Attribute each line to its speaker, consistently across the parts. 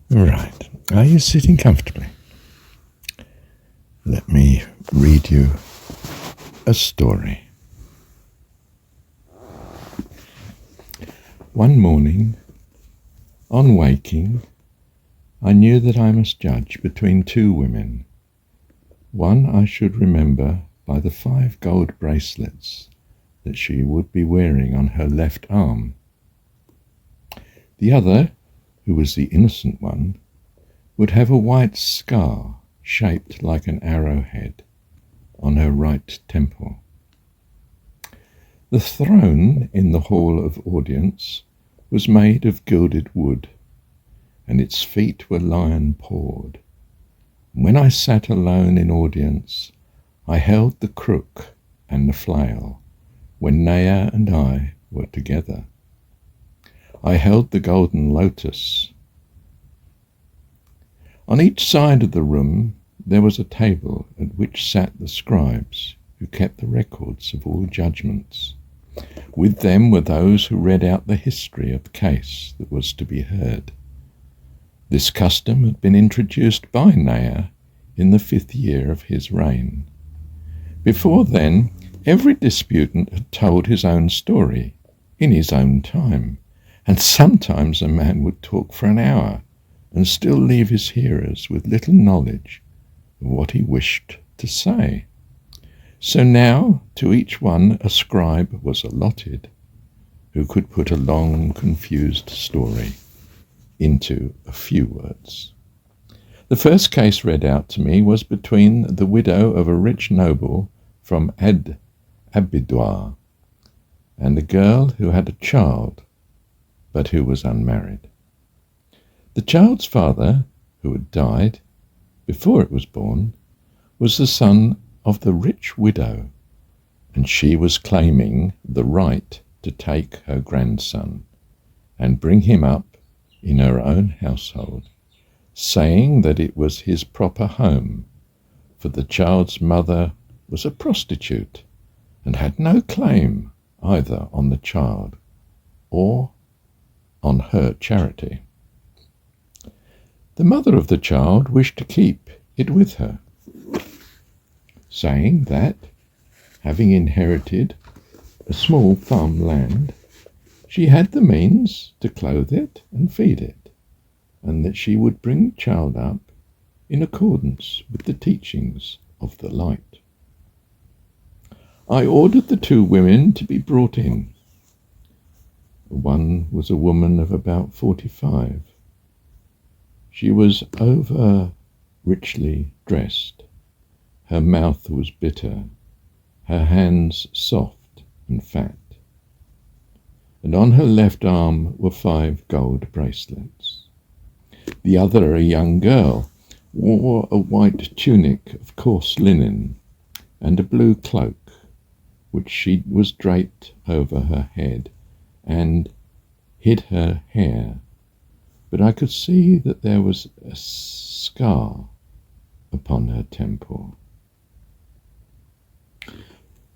Speaker 1: Right. Are you sitting comfortably? Let me read you a story. One morning, on waking, I knew that I must judge between two women. One I should remember by the 5 gold bracelets that she would be wearing on her left arm. The other, who was the innocent one, would have a white scar shaped like an arrowhead on her right temple. The throne in the hall of audience was made of gilded wood, and its feet were lion-pawed. When I sat alone in audience, I held the crook and the flail, when Nea and I were together. I held the golden lotus. On each side of the room there was a table at which sat the scribes who kept the records of all judgments. With them were those who read out the history of the case that was to be heard. This custom had been introduced by Nea in the 5th year of his reign. Before then, every disputant had told his own story in his own time, and sometimes a man would talk for an hour and still leave his hearers with little knowledge of what he wished to say. So now to each one a scribe was allotted, who could put a long, confused story into a few words. The first case read out to me was between the widow of a rich noble from Abidoir and a girl who had a child, but who was unmarried. The child's father, who had died before it was born, was the son of the rich widow, and she was claiming the right to take her grandson and bring him up in her own household, saying that it was his proper home, for the child's mother was a prostitute and had no claim either on the child or on her charity. The mother of the child wished to keep it with her, saying that, having inherited a small farmland, she had the means to clothe it and feed it, and that she would bring the child up in accordance with the teachings of the light. I ordered the 2 women to be brought in. One was a woman of about 45. She was over richly dressed. Her mouth was bitter, her hands soft and fat, and on her left arm were 5 gold bracelets. The other, a young girl, wore a white tunic of coarse linen and a blue cloak, which she was draped over her head and hid her hair, but I could see that there was a scar upon her temple.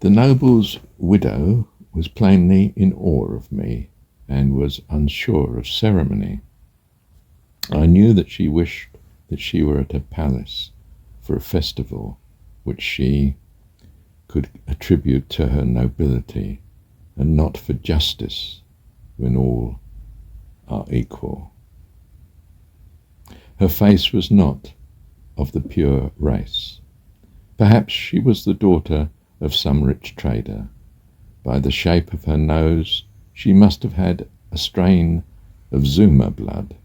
Speaker 1: The noble's widow was plainly in awe of me and was unsure of ceremony. I knew that she wished that she were at a palace for a festival which she could attribute to her nobility, and not for justice when all are equal. Her face was not of the pure race. Perhaps she was the daughter of some rich trader. By the shape of her nose, she must have had a strain of Zuma blood.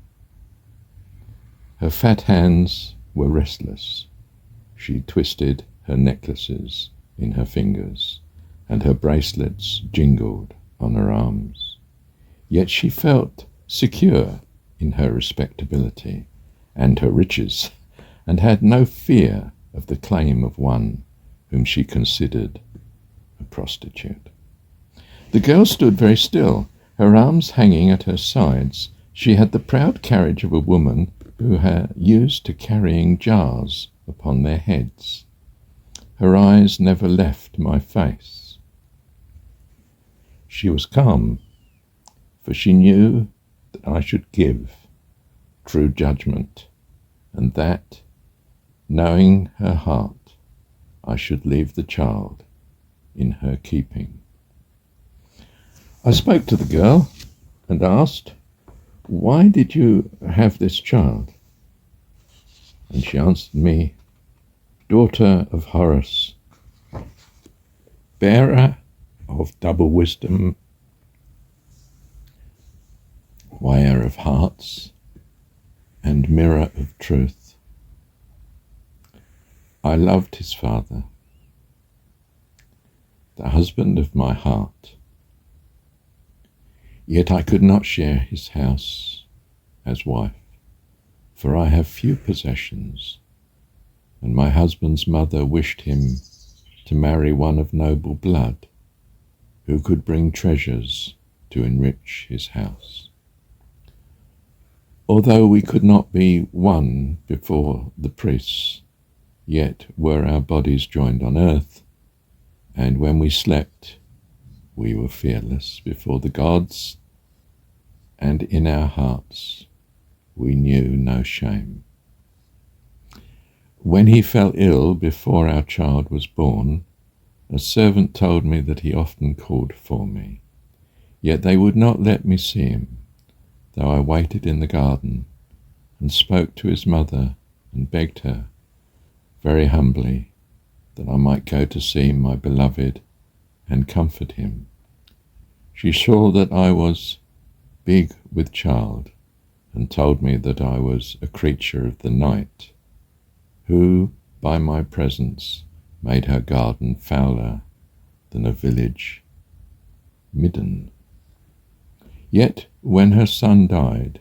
Speaker 1: Her fat hands were restless. She twisted her necklaces in her fingers, and her bracelets jingled on her arms. Yet she felt secure in her respectability and her riches, and had no fear of the claim of one whom she considered a prostitute. The girl stood very still, her arms hanging at her sides. She had the proud carriage of a woman who had used to carrying jars upon their heads. Her eyes never left my face. She was calm, for she knew that I should give true judgment, and that, knowing her heart, I should leave the child in her keeping. I spoke to the girl and asked, "Why did you have this child?" And she answered me, "Daughter of Horus, bearer of double wisdom, weigher of hearts, and mirror of truth. I loved his father, the husband of my heart, yet I could not share his house as wife, for I have few possessions, and my husband's mother wished him to marry one of noble blood, who could bring treasures to enrich his house. Although we could not be one before the priests, yet were our bodies joined on earth, and when we slept, we were fearless before the gods, and in our hearts we knew no shame. When he fell ill before our child was born, a servant told me that he often called for me, yet they would not let me see him, though I waited in the garden and spoke to his mother and begged her, very humbly, that I might go to see my beloved and comfort him. She saw that I was big with child and told me that I was a creature of the night, who, by my presence, made her garden fouler than a village midden. Yet when her son died,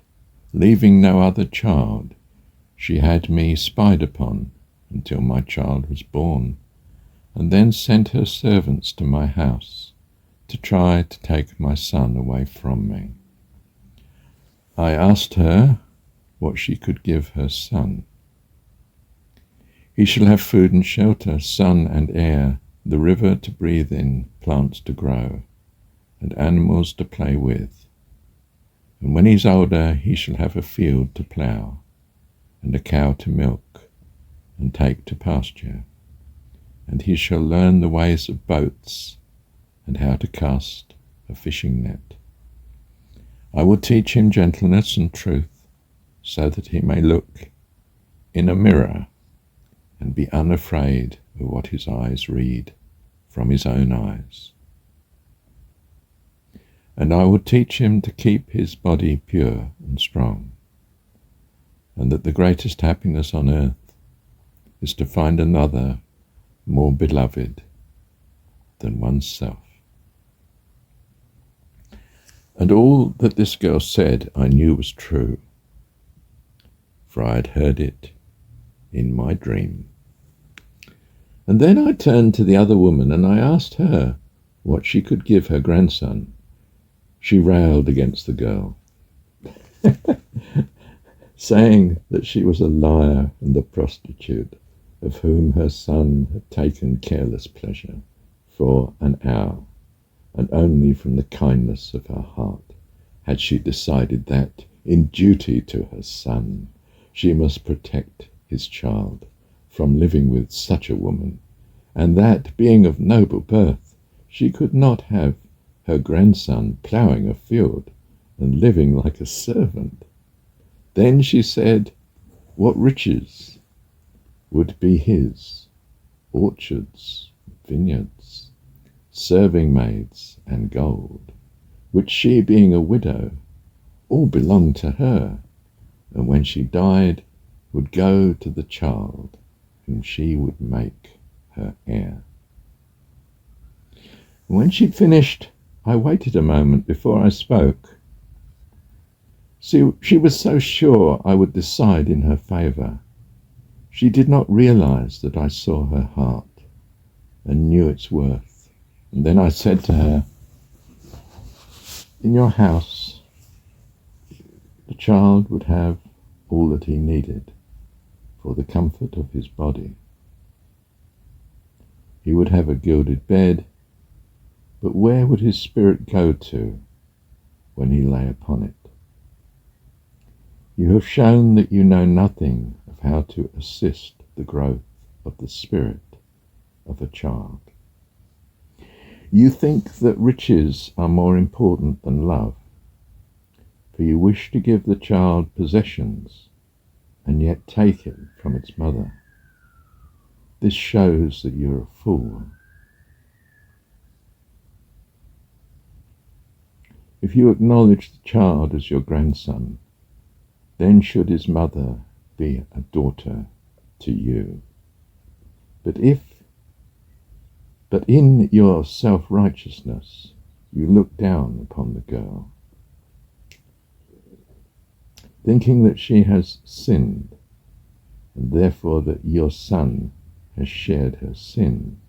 Speaker 1: leaving no other child, she had me spied upon until my child was born, and then sent her servants to my house to try to take my son away from me. I asked her what she could give her son. He shall have food and shelter, sun and air, the river to breathe in, plants to grow, and animals to play with. And when he's older, he shall have a field to plough, and a cow to milk, and take to pasture. And he shall learn the ways of boats, and how to cast a fishing net. I will teach him gentleness and truth, so that he may look in a mirror and be unafraid of what his eyes read from his own eyes. And I will teach him to keep his body pure and strong, and that the greatest happiness on earth is to find another more beloved than oneself. And all that this girl said I knew was true, for I had heard it in my dream. And then I turned to the other woman and I asked her what she could give her grandson. She railed against the girl, saying that she was a liar and a prostitute, of whom her son had taken careless pleasure for an hour, and only from the kindness of her heart had she decided that, in duty to her son, she must protect his child from living with such a woman, and that, being of noble birth, she could not have her grandson ploughing a field and living like a servant. Then she said what riches would be his: orchards, vineyards, serving maids, and gold, which she, being a widow, all belonged to her, and when she died would go to the child whom she would make her heir. When she'd finished, I waited a moment before I spoke. She was so sure I would decide in her favour. She did not realize that I saw her heart and knew its worth. And then I said to her, "In your house, the child would have all that he needed for the comfort of his body. He would have a gilded bed, but where would his spirit go to when he lay upon it? You have shown that you know nothing of how to assist the growth of the spirit of a child. You think that riches are more important than love, for you wish to give the child possessions and yet take it from its mother. This shows that you're a fool. If you acknowledge the child as your grandson, then should his mother be a daughter to you. But in your self-righteousness, you look down upon the girl, thinking that she has sinned, and therefore that your son has shared her sin.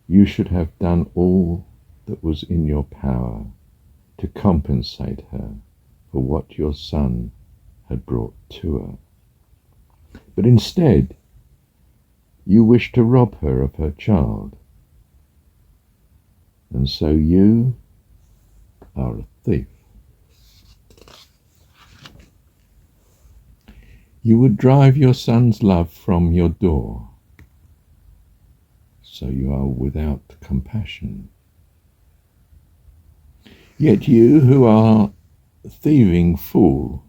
Speaker 1: You should have done all that was in your power to compensate her for what your son had brought to her. But instead, you wish to rob her of her child, and so you are a thief. You would drive your son's love from your door, so you are without compassion. Yet you, who are a thieving fool,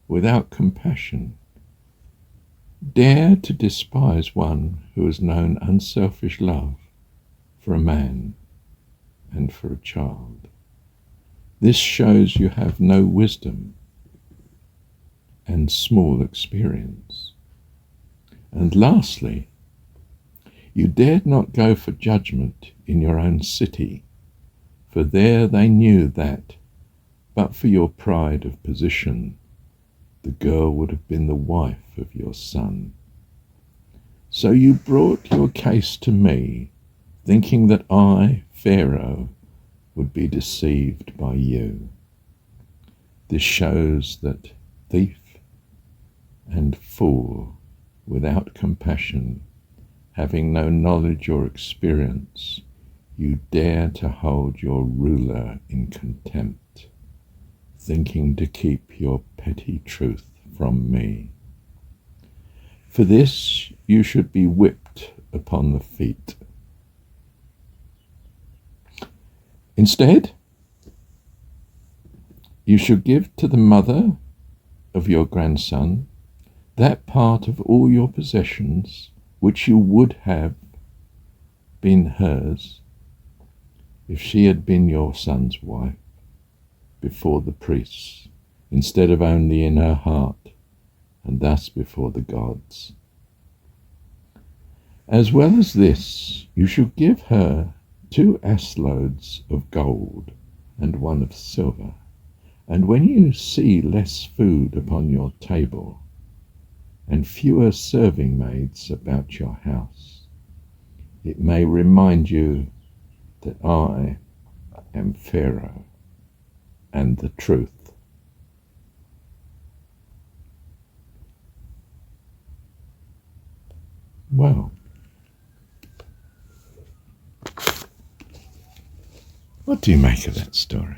Speaker 1: without compassion, dare to despise one who has known unselfish love for a man and for a child. This shows you have no wisdom and small experience. And lastly, you dared not go for judgment in your own city, for there they knew that, but for your pride of position, the girl would have been the wife of your son. So you brought your case to me, thinking that I, Pharaoh, would be deceived by you. This shows that thief and fool, without compassion, having no knowledge or experience, you dare to hold your ruler in contempt, thinking to keep your petty truth from me. For this you should be whipped upon the feet. Instead, you should give to the mother of your grandson that part of all your possessions which you would have been hers if she had been your son's wife before the priests, instead of only in her heart, and thus before the gods. As well as this, you should give her 2 ass-loads of gold and 1 of silver, and when you see less food upon your table and fewer serving maids about your house, it may remind you that I am Pharaoh and the truth. Well, what do you make of that story?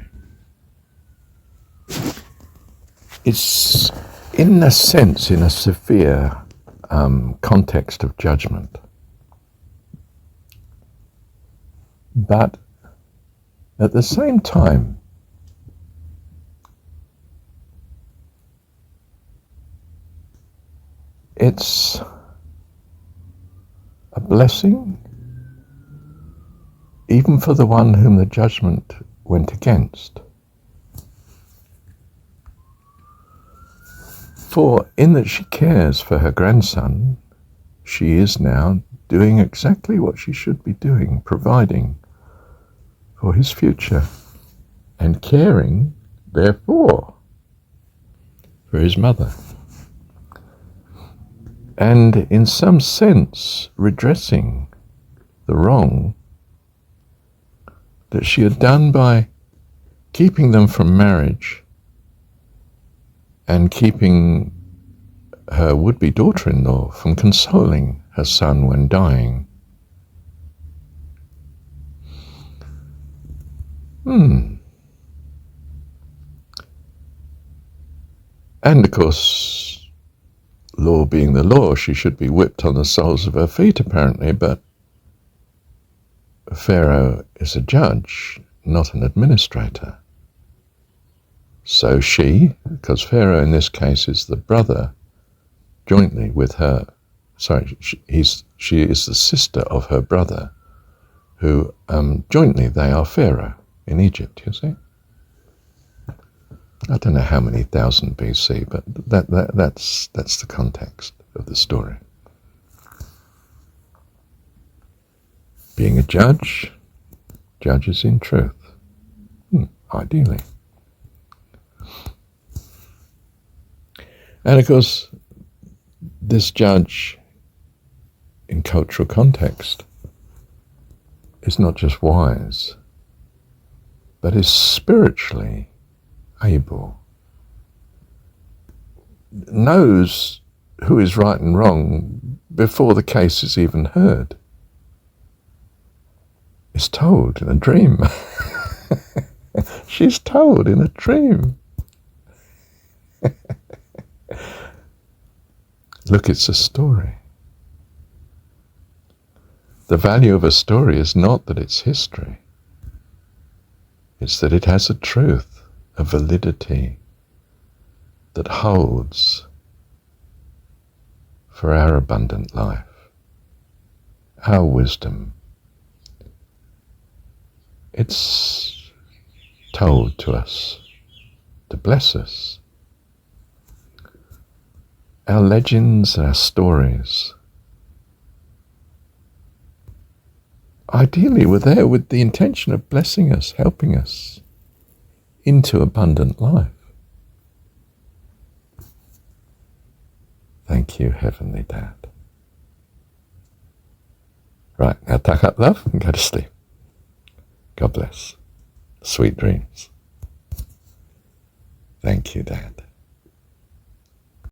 Speaker 1: It's, in a sense, in a severe context of judgment. But at the same time, it's a blessing, even for the one whom the judgment went against. For in that she cares for her grandson, she is now doing exactly what she should be doing, providing for his future, and caring, therefore, for his mother. And in some sense, redressing the wrong that she had done by keeping them from marriage and keeping her would-be daughter-in-law from consoling her son when dying. And of course, law being the law, she should be whipped on the soles of her feet apparently, but Pharaoh is a judge, not an administrator. So she, because Pharaoh in this case is the brother, jointly with her, she is the sister of her brother, who jointly they are Pharaoh in Egypt, you see. I don't know how many thousand BC, but that's the context of the story. Being a judge, judges in truth, ideally. And of course, this judge in cultural context is not just wise, but is spiritually able, knows who is right and wrong before the case is even heard, is told in a dream. She's told in a dream. Look, it's a story. The value of a story is not that it's history. It's that it has a truth, a validity that holds for our abundant life, our wisdom. It's told to us to bless us. Our legends, our stories, ideally were there with the intention of blessing us, helping us into abundant life. Thank you, Heavenly Dad. Right, now tuck up, love, and go to sleep. God bless. Sweet dreams. Thank you, Dad.